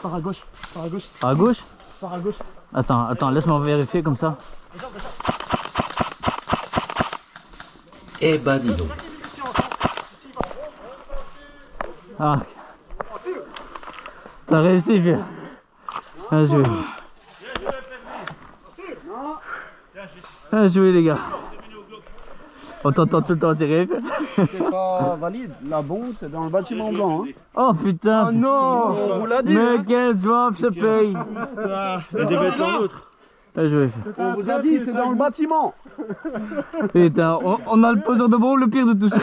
Pars à gauche. Pars à gauche. À gauche? Pars à gauche. Attends, laisse-moi vérifier comme ça. Eh ben dis donc. Ah. T'as réussi, Pierre. Bien joué. Bien joué, les gars. On t'entend tout le temps tirer. C'est pas valide. La bombe, c'est dans le bâtiment blanc. Hein. Oh putain. Oh non, on vous l'a dit. Mais Hein. quel job se paye. Il devait être dans l'autre. Bien joué. On vous a dit, c'est dans le bâtiment. Putain, on a le poseur de bombe le pire de tous.